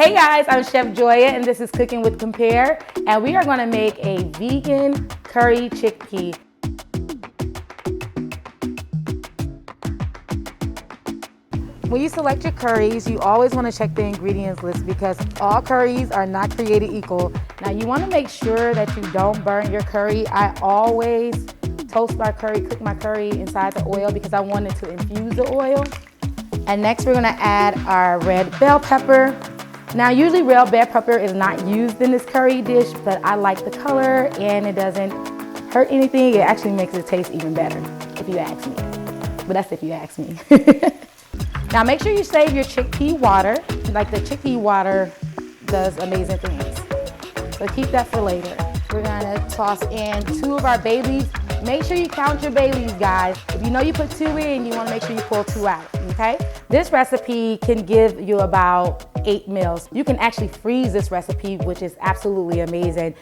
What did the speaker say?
Hey guys, I'm Chef Joya and this is Cooking with Compare, and we are going to make a vegan curry chickpea. When you select your curries, you always want to check the ingredients list because all curries are not created equal. Now you want to make sure that you don't burn your curry. I always toast my curry, cook my curry inside the oil because I want it to infuse the oil. And next we're going to add our red bell pepper. Now usually red bell pepper is not used in this curry dish, but I like the color and it doesn't hurt anything. It actually makes it taste even better, if you ask me. But that's if you ask me. Now make sure you save your chickpea water. Like the chickpea water does amazing things. So keep that for later. We're gonna toss in 2 of our bay leaves. Make sure you count your bay leaves, guys. If you know you put 2 in, you wanna make sure you pull 2 out, okay? This recipe can give you about 8 meals. You can actually freeze this recipe, which is absolutely amazing.